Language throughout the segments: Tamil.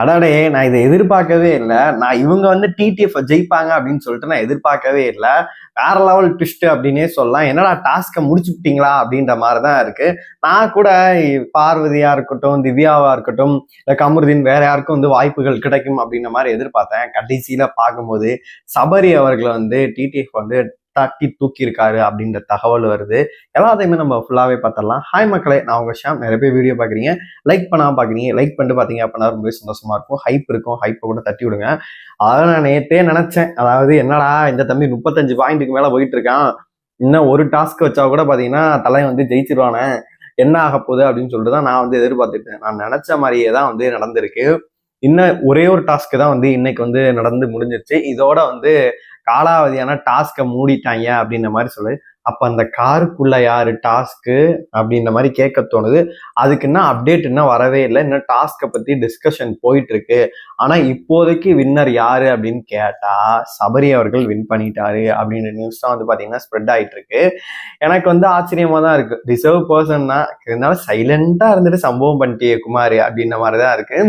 அடாடே நான் இதை எதிர்பார்க்கவே இல்லை. நான் இவங்க வந்து டிடிஎஃப் ஜெயிப்பாங்க அப்படின்னு சொல்லிட்டு நான் எதிர்பார்க்கவே இல்லை. வேற லெவல் ட்விஸ்ட் அப்படின்னே சொல்லலாம். என்னடா டாஸ்கை முடிச்சுட்டீங்களா அப்படின்ற மாதிரிதான் இருக்கு. நான் கூட பார்வதியா இருக்கட்டும், திவ்யாவா இருக்கட்டும், இல்ல கமருதீன் வேற யாருக்கும் வந்து வாய்ப்புகள் கிடைக்கும் அப்படின்ற மாதிரி எதிர்பார்த்தேன். கடைசியில பார்க்கும்போது சபரி அவர்களை வந்து டிடிஎஃப் வந்து தட்டி தூக்கி இருக்காரு அப்படின்ற தகவல் வருது. எல்லாத்தையுமே நம்ம ஃபுல்லாவே பார்த்துடலாம். ஹாய் மக்களே, நான் உங்க ஷாம். நிறைய பேர் வீடியோ பாக்குறீங்க, லைக் பண்ணாம பாக்குறீங்க. லைக் பண்ணிட்டு பாத்தீங்க அப்படின்னா ரொம்ப சந்தோஷமா இருக்கும். ஹைப் இருக்கும், ஹைப்பை கூட தட்டி விடுங்க. அதான் நான் நேற்றே நினைச்சேன். அதாவது என்னடா இந்த தம்பி 35 பாயிண்ட்டுக்கு மேல போயிட்டு இருக்கான், இன்னும் ஒரு டாஸ்க் வச்சா கூட பாத்தீங்கன்னா தலை வந்து ஜெயிச்சிருவானே, என்ன ஆக போகுது அப்படின்னு சொல்லிட்டு தான் நான் வந்து எதிர்பார்த்துட்டேன். நான் நினைச்ச மாதிரியே தான் வந்து நடந்திருக்கு. இன்னும் ஒரே ஒரு டாஸ்க்கு தான் வந்து இன்னைக்கு வந்து நடந்து முடிஞ்சிருச்சு. இதோட வந்து காலாவதியான டாஸ்கை மூடிட்டாங்க அப்படின்ற மாதிரி சொல்லு. அப்ப அந்த காருக்குள்ள யாரு டாஸ்க்கு அப்படின்ற மாதிரி கேட்க தோணுது. அதுக்கு இன்னும் அப்டேட் இன்னும் வரவே இல்லை. இன்னும் டாஸ்கை பத்தி டிஸ்கஷன் போயிட்டு இருக்கு. ஆனா இப்போதைக்கு வின்னர் யாரு அப்படின்னு கேட்டா சபரி அவர்கள் வின் பண்ணிட்டாரு அப்படின்ற நியூஸ் தான் வந்து பாத்தீங்கன்னா ஸ்ப்ரெட் ஆயிட்டு இருக்கு. எனக்கு வந்து ஆச்சரியமா தான் இருக்கு. டிசர்வ் பர்சன் தான், இருந்தாலும் சைலண்டா இருந்துட்டு சம்பவம் பண்ணிட்டே குமார் அப்படின்ற மாதிரிதான் இருக்கு.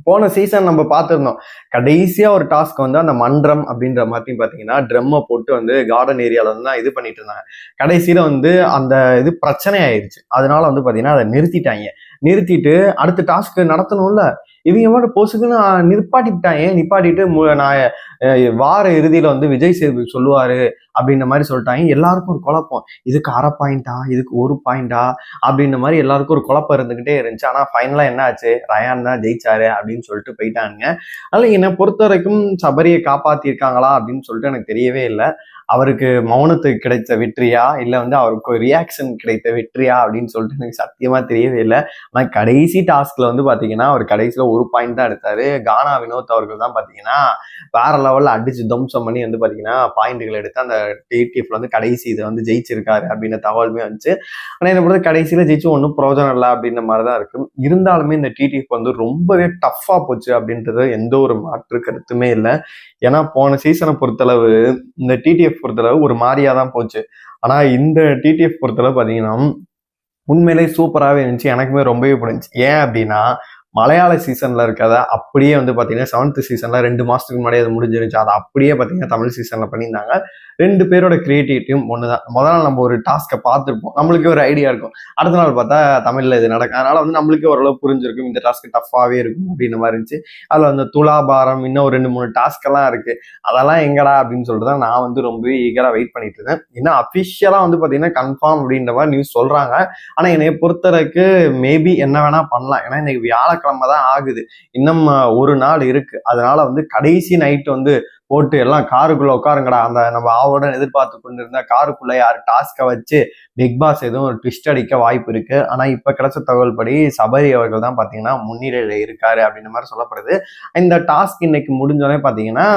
போன சீசன் நம்ம பார்த்துருந்தோம். கடைசியா ஒரு டாஸ்க் வந்து அந்த மன்றம் அப்படின்ற மாதிரி பாத்தீங்கன்னா ட்ரம்மை போட்டு வந்து கார்டன் ஏரியால வந்து தான் இது பண்ணிட்டு இருந்தாங்க. கடைசியில வந்து அந்த இது பிரச்சனை ஆயிடுச்சு. அதனால வந்து பாத்தீங்கன்னா அதை நிறுத்திட்டாங்க. நிறுத்திட்டு அடுத்த டாஸ்க் நடத்தணும்ல, இவங்க மட்டும் பொசுக்குன்னு நிப்பாட்டிட்டாங்க. நிப்பாட்டிட்டு நான் வார இறுதியில வந்து விஜய் சேதுபதி சொல்லுவாரு அப்படின்ற மாதிரி சொல்லிட்டாங்க. எல்லாருக்கும் ஒரு குழப்பம், இதுக்கு அரை பாயிண்டா, இதுக்கு ஒரு பாயிண்டா அப்படின்ற மாதிரி எல்லாருக்கும் ஒரு குழப்பம் இருந்துகிட்டே இருந்துச்சு. ஆனா ஃபைனலா என்ன ஆச்சு, ரயான் தான் ஜெயிச்சாரு அப்படின்னு சொல்லிட்டு போயிட்டாங்க. அதனால என்னை பொறுத்த வரைக்கும் சபரியை காப்பாத்திருக்காங்களா அப்படின்னு சொல்லிட்டு எனக்கு தெரியவே இல்லை. அவருக்கு மௌனத்துக்கு கிடைத்த வெற்றியா இல்ல வந்து அவருக்கு ரியாக்ஷன் கிடைத்த வெற்றியா அப்படின்னு சொல்லிட்டு எனக்கு சத்தியமா தெரியவே இல்லை. ஆனா கடைசி டாஸ்க்ல வந்து பாத்தீங்கன்னா அவர் கடைசியில ஒரு பாயிண்ட் தான் எடுத்தாரு. கானா வினோத் அவர்கள் தான் பாத்தீங்கன்னா வேற லெவல்ல அடிச்சு தம்சம் பண்ணி வந்து பாத்தீங்கன்னா பாயிண்ட்கள் எடுத்து அந்த டிடிஎஃப்ல வந்து கடைசி இதை வந்து ஜெயிச்சிருக்காரு அப்படின்ற தகவலுமே வந்துச்சு. ஆனா என்ன பொறுத்த கடைசியில ஜெயிச்சு ஒன்றும் பிரயோஜனம் இல்லை அப்படின்ற மாதிரிதான் இருக்கு. இருந்தாலுமே இந்த டிடிஎஃப் வந்து ரொம்பவே டஃப்பா போச்சு அப்படின்றது எந்த ஒரு மாற்று கருத்துமே இல்லை. ஏன்னா போன சீசனை பொறுத்தளவு இந்த டிடிஎஃப் பொறுத்தளவு ஒரு மாதிரியா தான் போச்சு. ஆனா இந்த டிடிஎஃப் பொறுத்தளவு பாத்தீங்கன்னா உண்மையிலே சூப்பராகவே இருந்துச்சு. எனக்குமே ரொம்பவே பிடிச்சி. ஏன் அப்படின்னா மலையாள சீசன்ல இருக்கிறத அப்படியே வந்து பாத்தீங்கன்னா 7th சீசன்ல 2 மாசத்துக்கு முன்னாடி அது முடிஞ்சிருந்துச்சு. அதை அப்படியே பாத்தீங்கன்னா தமிழ் சீசன்ல பண்ணியிருந்தாங்க. 2 பேரோட கிரியேட்டிவிட்டியும் ஒண்ணுதான். முதல் நாள் நம்ம ஒரு டாஸ்கை பார்த்துருப்போம், நம்மளுக்கு ஒரு ஐடியா இருக்கும். அடுத்த நாள் பார்த்தா தமிழ்ல இது நடக்கும். அதனால வந்து நம்மளுக்கே ஓரளவு புரிஞ்சிருக்கும் இந்த டாஸ்க் டஃப்பாவே இருக்கும் அப்படின்ற மாதிரி இருந்துச்சு. அதுல வந்து துலாபாரம் இன்னும் ஒரு 2-3 டாஸ்க் எல்லாம் இருக்கு. அதெல்லாம் எங்கடா அப்படின்னு சொல்லிட்டு தான் நான் வந்து ரொம்ப ஈகரா வெயிட் பண்ணிட்டு இருந்தேன். இன்னும் அபிஷியலா வந்து பாத்தீங்கன்னா கன்ஃபார்ம் அப்படின்ற மாதிரி நியூஸ் சொல்றாங்க. ஆனா என்னைய பொறுத்தவரைக்கு மேபி என்ன வேணா பண்ணலாம். ஏன்னா இன்னைக்கு வியாழக்கிழமை தான் ஆகுது, இன்னும் ஒரு நாள் இருக்கு. அதனால வந்து கடைசி நைட் வந்து போட்டு எல்லாம் காருக்குள்ள உட்காருங்கடா, அந்த நம்ம ஆவோட எதிர்பார்த்து கொண்டிருந்த காருக்குள்ள யார் டாஸ்கை வச்சு பிக் பாஸ் எதுவும் ஒரு ட்விஸ்ட் அடிக்க வாய்ப்பு இருக்கு. ஆனா இப்ப கிடைச்ச தகவல் படி சபரி அவர்கள் தான் பாத்தீங்கன்னா முன்னிலையில இருக்காரு அப்படின்ற மாதிரி சொல்லப்படுது. இந்த டாஸ்க் இன்னைக்கு முடிஞ்சோடனே பாத்தீங்கன்னா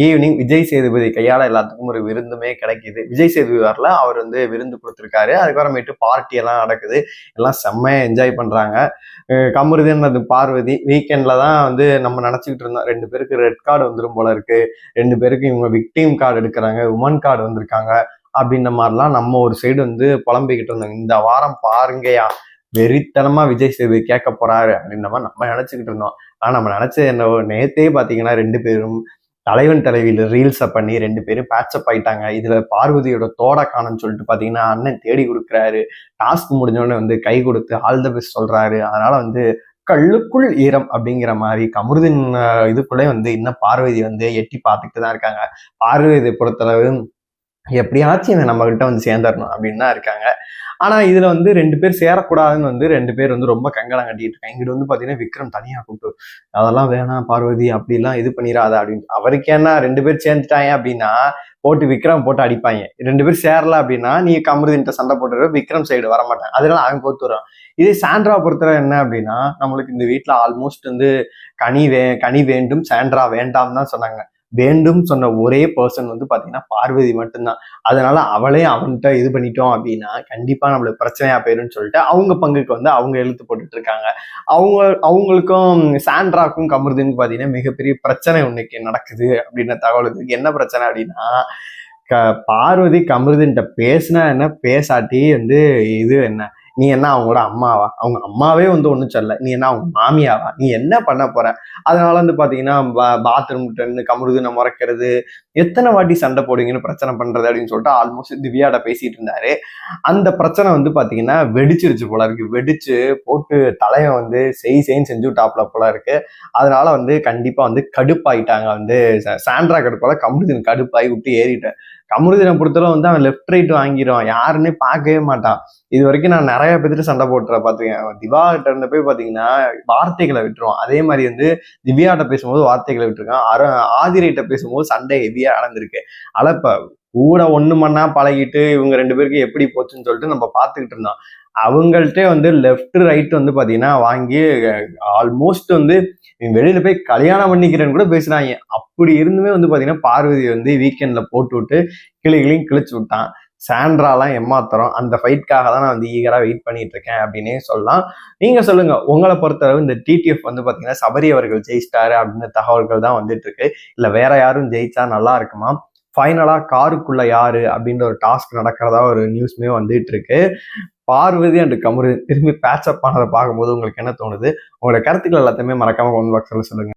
ஈவினிங் விஜய் சேதுபதி கையால எல்லாத்துக்கும் ஒரு விருந்துமே கிடைக்குது. விஜய் சேதுபதி வரல, அவர் வந்து விருந்து கொடுத்துருக்காரு. அதுக்கப்புறமேட்டு பார்ட்டி எல்லாம் நடக்குது. எல்லாம் செம்மையா என்ஜாய் பண்றாங்க. கமருதீன் அது பார்வதி வீக்கெண்ட்ல தான் வந்து நம்ம நினைச்சுக்கிட்டு இருந்தோம் 2 பேருக்கு ரெட் கார்டு வந்துடும் போல இருக்கு, 2 பேருக்கு இவங்க விக்டிம் கார்டு எடுக்கிறாங்க, உமன் கார்டு வந்திருக்காங்க அப்படின்ற மாதிரிலாம் நம்ம ஒரு சைடு வந்து புலம்பிக்கிட்டு இருந்தோம். இந்த வாரம் பாருங்கயா வெறித்தனமா விஜய் சேதுபதி கேட்க போறாரு அப்படின்ற மாதிரி நம்ம நினைச்சுக்கிட்டு இருந்தோம். ஆனா நம்ம நினைச்சது என்ன, நேத்தே பாத்தீங்கன்னா 2 பேரும் தலைவன் தலைவியில ரீல்ஸை பண்ணி 2 பேரும் பேட்சப் ஆயிட்டாங்க. இதுல பார்வதியோட தோட காணும்னு சொல்லிட்டு பாத்தீங்கன்னா அண்ணன் தேடி கொடுக்குறாரு. டாஸ்க் முடிஞ்சோடனே வந்து கை கொடுத்து ஆல் த பெஸ்ட் சொல்றாரு. அதனால வந்து கல்லுக்குள் ஈரம் அப்படிங்கிற மாதிரி கமருதீன் இதுக்குள்ளே வந்து இன்னும் பார்வதி வந்து எட்டி பார்த்துக்கிட்டு தான் இருக்காங்க. பார்வதியை பொறுத்தளவு எப்படியாச்சும் இவன் நம்ம கிட்ட வந்து சேர்ந்துடணும் அப்படின்னு தான் இருக்காங்க. ஆனா இதுல வந்து 2 பேர் சேரக்கூடாதுன்னு வந்து 2 பேர் வந்து ரொம்ப கங்கடம் கட்டிட்டு இருக்காங்க. இங்கிட்டு வந்து பாத்தீங்கன்னா விக்ரம் தனியா கூப்பிட்டு அதெல்லாம் வேணாம் பார்வதி அப்படிலாம் இது பண்ணிடாத அப்படின்னு. அவருக்கு என்ன 2 பேர் சேர்ந்துட்டாங்க அப்படின்னா போட்டு விக்ரம் போட்டு அடிப்பாங்க. 2 பேர் சேரல அப்படின்னா நீ கமருதீன்ட்ட சண்டை போட்டுற, விக்ரம் சைடு வரமாட்டாங்க. அதனால அவன் கோத்துறான். இதே சாண்ட்ரா பொறுத்தவரை என்ன அப்படின்னா நம்மளுக்கு இந்த வீட்டுல ஆல்மோஸ்ட் வந்து கனி வேண்டும் சாண்ட்ரா வேண்டாம் தான் சொன்னாங்க. வேண்டும் சொன்ன ஒரே பர்சன் வந்து பாத்தீங்கன்னா பார்வதி மட்டும்தான். அதனால அவளே அவன்கிட்ட இது பண்ணிட்டோம் அப்படின்னா கண்டிப்பா நம்மளுக்கு பிரச்சனையா போயிருன்னு சொல்லிட்டு அவங்க பங்குக்கு வந்து அவங்க இழுத்து போட்டுட்டு இருக்காங்க. அவங்களுக்கும் சாண்ட்ராக்கும் கமருதீனுக்கும் பாத்தீங்கன்னா மிகப்பெரிய பிரச்சனை இன்னைக்கு நடக்குது அப்படின்ற தகவல் இருக்கு. என்ன பிரச்சனை அப்படின்னா பார்வதி கமருதீன்ட்ட பேசினா என்ன பேசாட்டி வந்து இது என்ன நீ என்ன அவங்களோட அம்மாவா? அவங்க அம்மாவே வந்து ஒன்றும் சொல்லல, நீ என்ன அவங்க மாமியாவா? நீ என்ன பண்ண போற? அதனால வந்து பாத்தீங்கன்னா பாத்ரூம் இருந்து கமருதுனை முறைக்கிறது, எத்தனை வாட்டி சண்டை போடுவீங்கன்னு பிரச்சனை பண்றது அப்படின்னு சொல்லிட்டு ஆல்மோஸ்ட் திவ்யாட்ட பேசிட்டு இருந்தாரு. அந்த பிரச்சனை வந்து பாத்தீங்கன்னா வெடிச்சிருச்சு போல இருக்கு. வெடிச்சு போட்டு தலையை வந்து செய்ன்னு செஞ்சு விட்டாப்ல போல இருக்கு. அதனால வந்து கண்டிப்பா வந்து கடுப்பாயிட்டாங்க. வந்து சாண்ட்ரா கடுப்பால கமருதீன் கடுப்பாகி விட்டு ஏறிட்டேன். கமருதீனை பொறுத்தளவு வந்து அவன் லெஃப்ட் ரைட் வாங்கிடுவான், யாருன்னே பார்க்கவே மாட்டான். இது வரைக்கும் நான் நிறைய பேர்த்து சண்டை போட்டுற பார்த்துருக்கேன். திவா கிட்ட இருந்து போய் பாத்தீங்கன்னா வார்த்தைகளை விட்டுருவான். அதே மாதிரி வந்து திவ்யாட்ட பேசும்போது வார்த்தைகளை விட்டுருக்கான். ஆதிரைட்ட பேசும்போது சண்டை ஹெவியா நடந்திருக்கு. ஆனா இப்ப கூட ஒண்ணு மண்ணா பழகிட்டு இவங்க 2 பேருக்கு எப்படி போச்சுன்னு சொல்லிட்டு நம்ம பார்த்துக்கிட்டு இருந்தோம். அவங்கள்ட்ட வந்து லெஃப்ட் ரைட் வந்து பாத்தீங்கன்னா வாங்கி ஆல்மோஸ்ட் வந்து வெளியில போய் கல்யாணம் பண்ணிக்கிறேன்னு கூட பேசுறாங்க. அப்படி இருந்துமே வந்து பாத்தீங்கன்னா பார்வதி வந்து வீக்கெண்ட்ல போட்டு விட்டு கிளிகளையும் கிழிச்சு விட்டான். சாண்ட்ராலாம் எம்மாத்திரம். அந்த ஃபைட்காக தான் நான் வந்து ஈகரா வெயிட் பண்ணிட்டு இருக்கேன் அப்படின்னே சொல்லலாம். நீங்க சொல்லுங்க, உங்களை பொறுத்தளவு இந்த டிடிஎஃப் வந்து பாத்தீங்கன்னா சபரி அவர்கள் ஜெயிச்சிட்டாரு அப்படின்னு தகவல்கள் தான் வந்துட்டு இருக்கு, இல்ல வேற யாரும் ஜெயிச்சா நல்லா இருக்குமா? ஃபைனலா காருக்குள்ள யாரு அப்படின்ற ஒரு டாஸ்க் நடக்கிறதா ஒரு நியூஸ்மே வந்துட்டு இருக்கு. பார்வதி அண்ட் கமருதீன் திரும்பி பேட்சப் ஆனதை பார்க்கும்போது உங்களுக்கு என்ன தோணுது? உங்களோட கருத்துக்கள் எல்லாத்தையுமே மறக்காம கமெண்ட் பாக்ஸ்ல சொல்லுங்க.